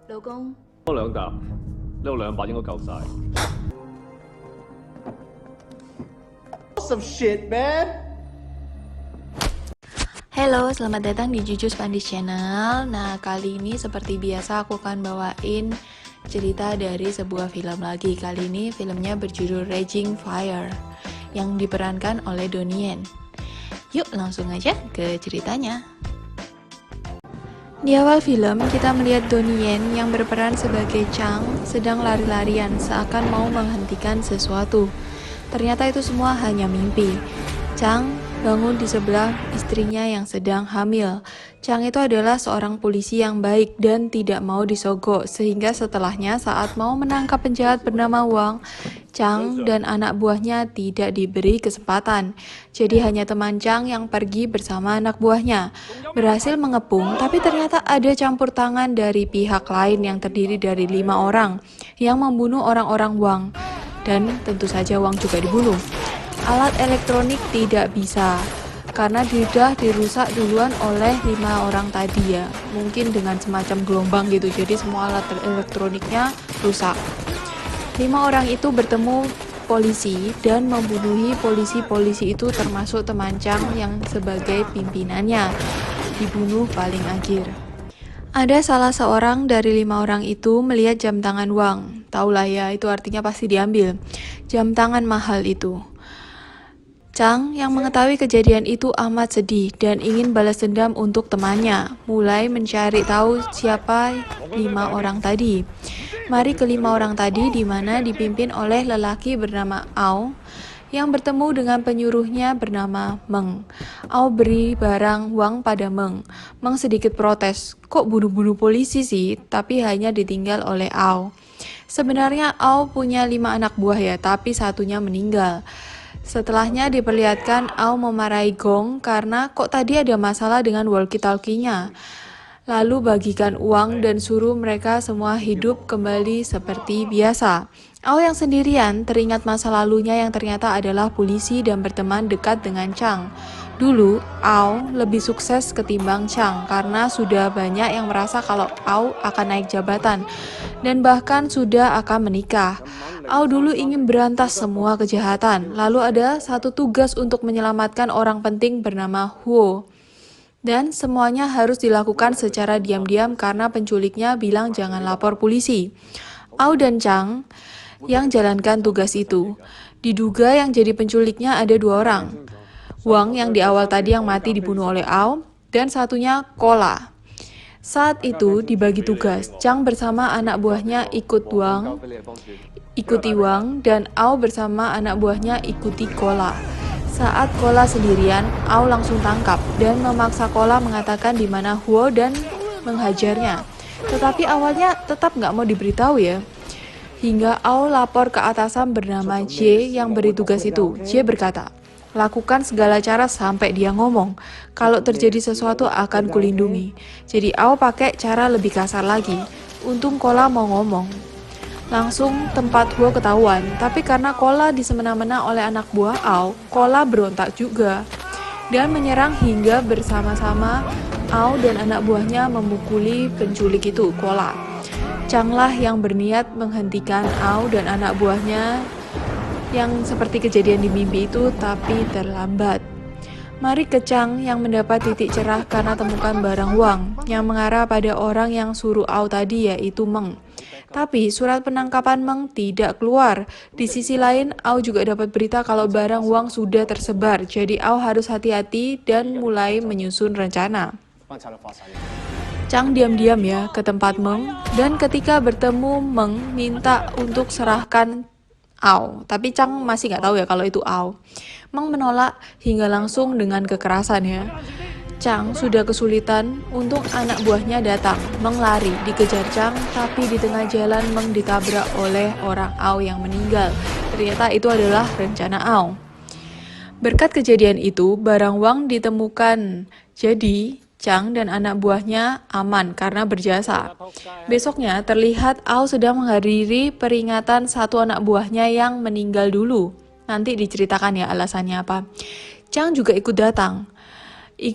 老公，多兩啖，呢度200應該夠晒。Some shit, man. Halo, selamat datang di Jujur Spanish Channel. Nah, kali ini seperti biasa aku akan bawain cerita dari sebuah film lagi. Kali ini filmnya berjudul Raging Fire yang diperankan oleh Donnie Yen. Yuk langsung aja ke ceritanya. Di awal film, kita melihat Donnie Yen yang berperan sebagai Chang sedang lari-larian seakan mau menghentikan sesuatu. Ternyata itu semua hanya mimpi. Chang bangun di sebelah istrinya yang sedang hamil. Chang itu adalah seorang polisi yang baik dan tidak mau disogok, sehingga setelahnya saat mau menangkap penjahat bernama Wang, Chang dan anak buahnya tidak diberi kesempatan. Jadi hanya teman Chang yang pergi bersama anak buahnya. Berhasil mengepung, tapi ternyata ada campur tangan dari pihak lain yang terdiri dari 5 orang yang membunuh orang-orang Wang. Dan tentu saja Wang juga dibunuh. Alat elektronik tidak bisa karena sudah dirusak duluan oleh 5 orang tadi ya. Mungkin dengan semacam gelombang gitu, jadi semua alat elektroniknya rusak. 5 orang itu bertemu polisi dan membunuhi polisi-polisi itu, termasuk teman Chang yang sebagai pimpinannya, dibunuh paling akhir. Ada salah seorang dari 5 orang itu melihat jam tangan Wang. Taulah ya, itu artinya pasti diambil. Jam tangan mahal itu. Chang yang mengetahui kejadian itu amat sedih dan ingin balas dendam untuk temannya, mulai mencari tahu siapa 5 orang tadi. Mari ke 5 orang tadi, di mana dipimpin oleh lelaki bernama Ao yang bertemu dengan penyuruhnya bernama Meng. Ao beri barang Wang pada Meng. Meng sedikit protes, kok bunuh-bunuh polisi sih, tapi hanya ditinggal oleh Ao. Sebenarnya Ao punya 5 anak buah ya, tapi satunya meninggal. Setelahnya diperlihatkan Ao memarahi Gong karena kok tadi ada masalah dengan walkie-talkie-nya. Lalu bagikan uang dan suruh mereka semua hidup kembali seperti biasa. Ao yang sendirian teringat masa lalunya yang ternyata adalah polisi dan berteman dekat dengan Chang. Dulu, Ao lebih sukses ketimbang Chang karena sudah banyak yang merasa kalau Ao akan naik jabatan dan bahkan sudah akan menikah. Ao dulu ingin berantas semua kejahatan, lalu ada satu tugas untuk menyelamatkan orang penting bernama Huo. Dan semuanya harus dilakukan secara diam-diam karena penculiknya bilang jangan lapor polisi. Ao dan Chang yang jalankan tugas itu. Diduga yang jadi penculiknya ada 2 orang. Wang yang di awal tadi yang mati dibunuh oleh Ao, dan satunya Kola. Saat itu dibagi tugas, Chang bersama anak buahnya ikuti Wang, dan Ao bersama anak buahnya ikuti Kola. Saat Kola sendirian, Ao langsung tangkap dan memaksa Kola mengatakan di mana Huo dan menghajarnya. Tetapi awalnya tetap nggak mau diberitahu ya. Hingga Ao lapor ke atasan bernama J yang beri tugas itu. J berkata, lakukan segala cara sampai dia ngomong. Kalau terjadi sesuatu akan kulindungi. Jadi Ao pakai cara lebih kasar lagi. Untung Kola mau ngomong. Langsung tempat Huo ketahuan, tapi karena Kola disemena-mena oleh anak buah Ao, Kola berontak juga dan menyerang hingga bersama-sama Ao dan anak buahnya memukuli penculik itu, Kola. Chang lah yang berniat menghentikan Ao dan anak buahnya yang seperti kejadian di mimpi itu, tapi terlambat. Mari ke Chang yang mendapat titik cerah karena temukan barang Wang yang mengarah pada orang yang suruh Ao tadi, yaitu Meng. Tapi surat penangkapan Meng tidak keluar. Di sisi lain, Ao juga dapat berita kalau barang Wang sudah tersebar. Jadi Ao harus hati-hati dan mulai menyusun rencana. Chang diam-diam ya ke tempat Meng, dan ketika bertemu Meng minta untuk serahkan Ao. Tapi Chang masih nggak tahu ya kalau itu Ao. Meng menolak hingga langsung dengan kekerasan ya. Chang sudah kesulitan, untung anak buahnya datang. Meng lari, dikejar Chang, tapi di tengah jalan Meng ditabrak oleh orang Ao yang meninggal. Ternyata itu adalah rencana Ao. Berkat kejadian itu, barang Wang ditemukan. Jadi, Chang dan anak buahnya aman karena berjasa. Besoknya terlihat Ao sedang menghadiri peringatan satu anak buahnya yang meninggal dulu. Nanti diceritakan ya alasannya apa. Chang juga ikut datang.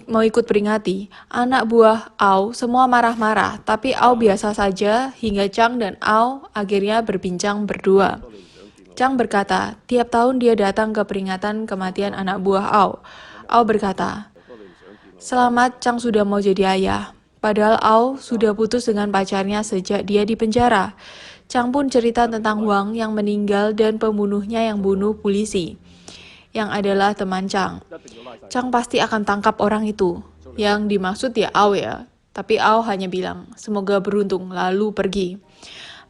mau ikut peringati. Anak buah Ao semua marah-marah, tapi Ao biasa saja hingga Chang dan Ao akhirnya berbincang berdua. Chang berkata, tiap tahun dia datang ke peringatan kematian anak buah Ao. Ao berkata, selamat, Chang sudah mau jadi ayah. Padahal Ao sudah putus dengan pacarnya sejak dia di penjara. Chang pun cerita tentang Wang yang meninggal dan pembunuhnya yang bunuh polisi, yang adalah teman Chang. Chang pasti akan tangkap orang itu. Yang dimaksud ya Ao ya. Tapi Ao hanya bilang, semoga beruntung, lalu pergi.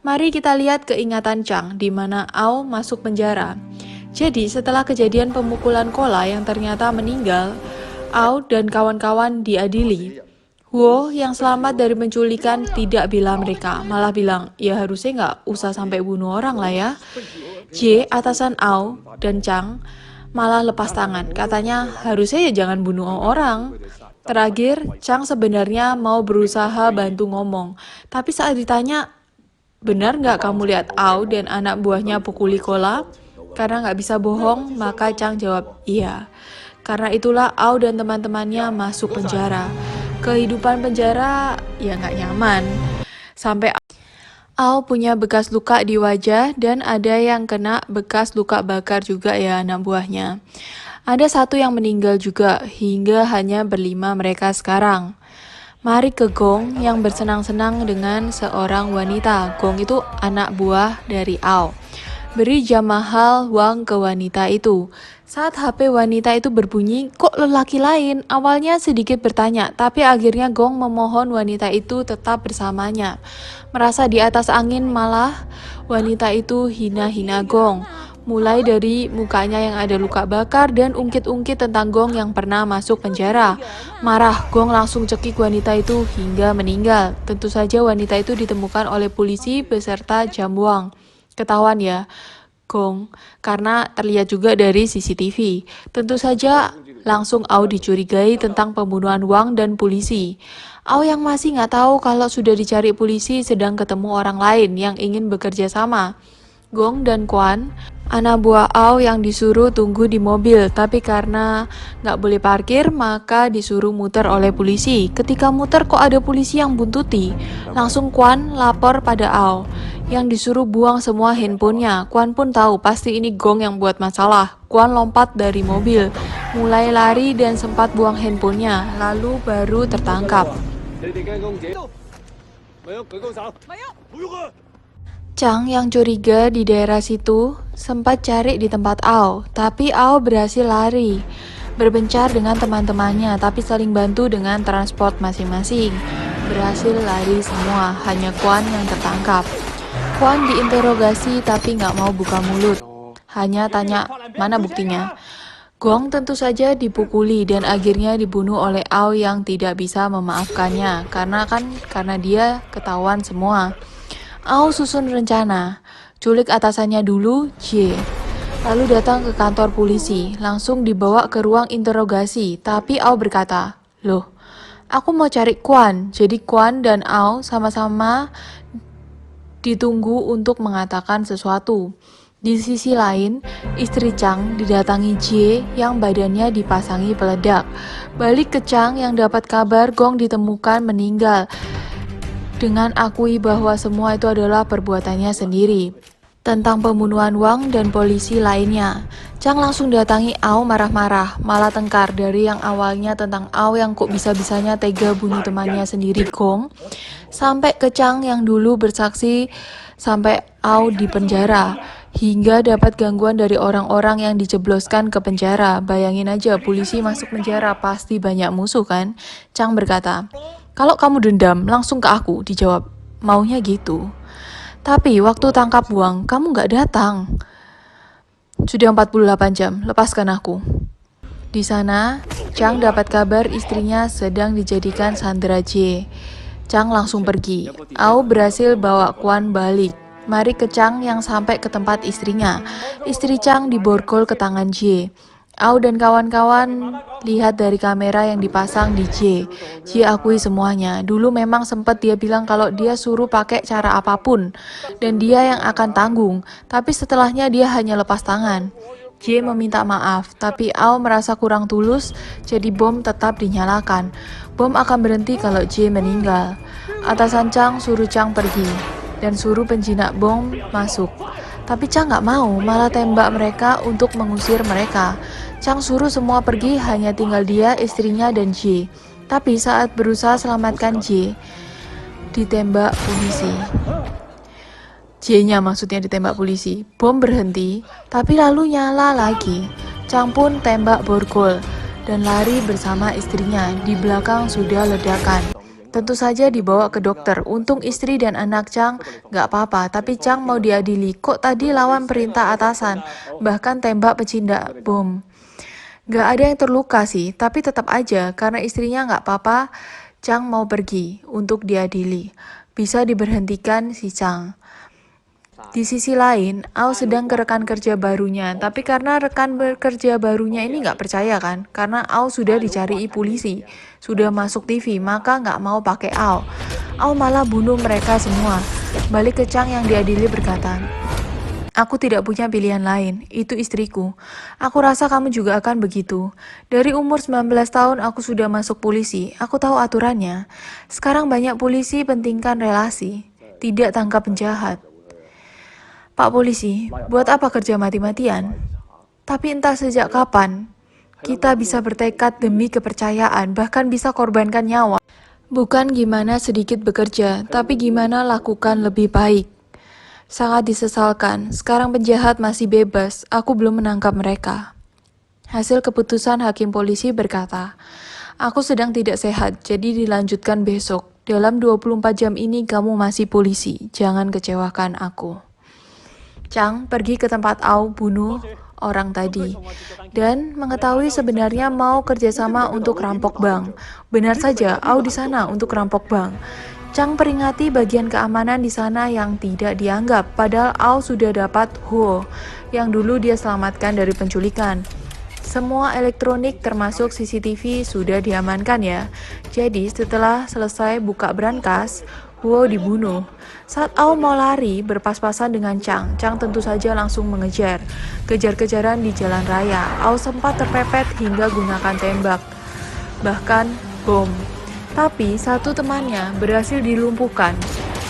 Mari kita lihat keingatan Chang di mana Ao masuk penjara. Jadi setelah kejadian pemukulan Kola yang ternyata meninggal, Ao dan kawan-kawan diadili. Wo yang selamat dari penculikan tidak bela mereka, malah bilang, ya harusnya nggak usah sampai bunuh orang lah ya. J, atasan Ao dan Chang, malah lepas tangan, katanya harusnya ya jangan bunuh orang. Terakhir, Chang sebenarnya mau berusaha bantu ngomong, tapi saat ditanya, benar nggak kamu lihat Ao dan anak buahnya pukuli Kola? Karena nggak bisa bohong, maka Chang jawab iya. Karena itulah Ao dan teman-temannya masuk penjara. Kehidupan penjara ya nggak nyaman. Sampai Ao punya bekas luka di wajah dan ada yang kena bekas luka bakar juga ya anak buahnya. Ada satu yang meninggal juga hingga hanya berlima mereka sekarang. Mari ke Gong yang bersenang-senang dengan seorang wanita. Gong itu anak buah dari Ao. Beri jam mahal Wang ke wanita itu. Saat HP wanita itu berbunyi, kok lelaki lain? Awalnya sedikit bertanya, tapi akhirnya Gong memohon wanita itu tetap bersamanya. Merasa di atas angin malah wanita itu hina-hina Gong. Mulai dari mukanya yang ada luka bakar dan ungkit-ungkit tentang Gong yang pernah masuk penjara. Marah, Gong langsung cekik wanita itu hingga meninggal. Tentu saja wanita itu ditemukan oleh polisi beserta jam Wang. Ketahuan ya, Gong, karena terlihat juga dari CCTV. Tentu saja langsung Ao dicurigai tentang pembunuhan Wang dan polisi. Ao yang masih nggak tahu kalau sudah dicari polisi sedang ketemu orang lain yang ingin bekerja sama. Gong dan Kwan, anak buah Ao yang disuruh tunggu di mobil, tapi karena nggak boleh parkir, maka disuruh muter oleh polisi. Ketika muter kok ada polisi yang buntuti, langsung Kwan lapor pada Ao, yang disuruh buang semua handphonenya. Kwan pun tahu pasti ini Gong yang buat masalah. Kwan lompat dari mobil, mulai lari dan sempat buang handphonenya, lalu baru tertangkap. Chang yang curiga di daerah situ sempat cari di tempat Ao, tapi Ao berhasil lari. Berbencar dengan teman-temannya, tapi saling bantu dengan transport masing-masing. Berhasil lari semua, hanya Kwan yang tertangkap. Kwan diinterogasi tapi nggak mau buka mulut. Hanya tanya, mana buktinya? Gong tentu saja dipukuli dan akhirnya dibunuh oleh Ao yang tidak bisa memaafkannya. Karena dia ketahuan semua. Ao susun rencana, culik atasannya dulu, J. Lalu datang ke kantor polisi, langsung dibawa ke ruang interogasi. Tapi Ao berkata, loh, aku mau cari Kwan. Jadi Kwan dan Ao sama-sama ditunggu untuk mengatakan sesuatu. Di sisi lain, istri Chang didatangi J yang badannya dipasangi peledak. Balik ke Chang yang dapat kabar Gong ditemukan meninggal, dengan akui bahwa semua itu adalah perbuatannya sendiri. Tentang pembunuhan Wang dan polisi lainnya, Chang langsung datangi Ao marah-marah, malah tengkar dari yang awalnya tentang Ao yang kok bisa-bisanya tega bunuh temannya sendiri Gong, sampai ke Chang yang dulu bersaksi sampai Ao di penjara, hingga dapat gangguan dari orang-orang yang dijebloskan ke penjara. Bayangin aja, polisi masuk penjara pasti banyak musuh kan? Chang berkata, kalau kamu dendam, langsung ke aku. Dijawab, maunya gitu. Tapi waktu tangkap Wang, kamu nggak datang. Sudah 48 jam, lepaskan aku. Di sana, Chang dapat kabar istrinya sedang dijadikan sandera J. Chang langsung pergi. Ao berhasil bawa Kwan balik. Mari ke Chang yang sampai ke tempat istrinya. Istri Chang diborgol ke tangan J. Ao dan kawan-kawan lihat dari kamera yang dipasang di J. J akui semuanya. Dulu memang sempat dia bilang kalau dia suruh pakai cara apapun dan dia yang akan tanggung. Tapi setelahnya dia hanya lepas tangan. Jie meminta maaf, tapi Ao merasa kurang tulus, jadi bom tetap dinyalakan. Bom akan berhenti kalau Jie meninggal. Atasan Chang suruh Chang pergi, dan suruh penjinak bom masuk. Tapi Chang nggak mau, malah tembak mereka untuk mengusir mereka. Chang suruh semua pergi, hanya tinggal dia, istrinya, dan Jie. Tapi saat berusaha selamatkan Jie, ditembak polisi. Jie-nya maksudnya ditembak polisi. Bom berhenti, tapi lalu nyala lagi. Chang pun tembak borgol dan lari bersama istrinya. Di belakang sudah ledakan. Tentu saja dibawa ke dokter. Untung istri dan anak Chang gak apa-apa, tapi Chang mau diadili. Kok tadi lawan perintah atasan, bahkan tembak pecinta bom. Gak ada yang terluka sih, tapi tetap aja karena istrinya gak apa-apa, Chang mau pergi untuk diadili. Bisa diberhentikan si Chang. Di sisi lain, Ao sedang ke rekan kerja barunya, tapi karena rekan kerja barunya ini nggak percaya kan, karena Ao sudah dicari polisi, sudah masuk TV, maka nggak mau pakai Ao. Ao malah bunuh mereka semua. Balik ke Chang yang diadili berkata, "Aku tidak punya pilihan lain, itu istriku. Aku rasa kamu juga akan begitu. Dari umur 19 tahun aku sudah masuk polisi, aku tahu aturannya. Sekarang banyak polisi pentingkan relasi, tidak tangkap penjahat. Pak polisi, buat apa kerja mati-matian? Tapi entah sejak kapan, kita bisa bertekad demi kepercayaan, bahkan bisa korbankan nyawa. Bukan gimana sedikit bekerja, tapi gimana lakukan lebih baik. Sangat disesalkan, sekarang penjahat masih bebas, aku belum menangkap mereka." Hasil keputusan hakim polisi berkata, "Aku sedang tidak sehat, jadi dilanjutkan besok. Dalam 24 jam ini kamu masih polisi, jangan kecewakan aku." Chang pergi ke tempat Ao bunuh orang tadi dan mengetahui sebenarnya mau kerjasama untuk rampok bank. Benar saja, Ao di sana untuk rampok bank. Chang peringati bagian keamanan di sana yang tidak dianggap, padahal Ao sudah dapat Huo yang dulu dia selamatkan dari penculikan. Semua elektronik termasuk CCTV sudah diamankan ya. Jadi setelah selesai buka brankas, Huo dibunuh. Saat Ao mau lari berpas-pasan dengan Chang, Chang tentu saja langsung mengejar. Kejar-kejaran di jalan raya, Ao sempat terpepet hingga gunakan tembak, bahkan bom. Tapi satu temannya berhasil dilumpuhkan.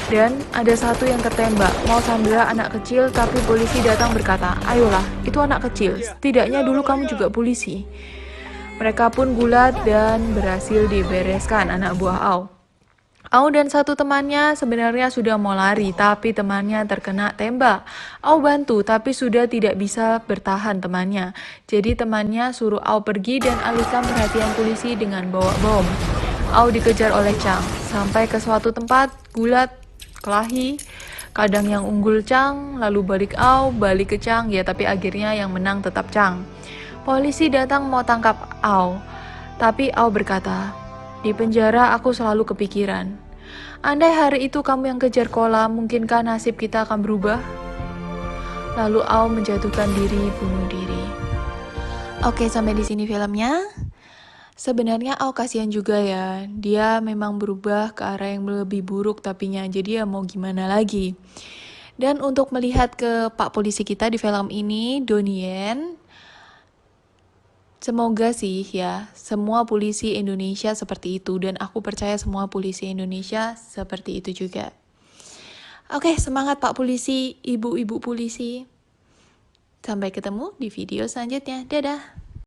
Dan ada satu yang tertembak, mau sandera anak kecil, tapi polisi datang berkata, "Ayolah, itu anak kecil, setidaknya dulu kamu juga polisi." Mereka pun gulat dan berhasil dibereskan anak buah Ao. Ao dan satu temannya sebenarnya sudah mau lari, tapi temannya terkena tembak. Ao bantu, tapi sudah tidak bisa bertahan temannya. Jadi temannya suruh Ao pergi dan alihkan perhatian polisi dengan bawa bom. Ao dikejar oleh Chang, sampai ke suatu tempat, gulat, kelahi. Kadang yang unggul Chang, lalu balik Ao, balik ke Chang, ya tapi akhirnya yang menang tetap Chang. Polisi datang mau tangkap Ao, tapi Ao berkata, "Di penjara aku selalu kepikiran. Andai hari itu kamu yang kejar kolam, mungkinkah nasib kita akan berubah?" Lalu Ao menjatuhkan diri, bunuh diri. Oke, sampai di sini filmnya. Sebenarnya Ao kasihan juga ya. Dia memang berubah ke arah yang lebih buruk tapinya. Jadi ya mau gimana lagi. Dan untuk melihat ke Pak Polisi kita di film ini, Donnie Yen, semoga sih ya, semua polisi Indonesia seperti itu. Dan aku percaya semua polisi Indonesia seperti itu juga. Oke, semangat Pak Polisi, ibu-ibu polisi. Sampai ketemu di video selanjutnya. Dadah!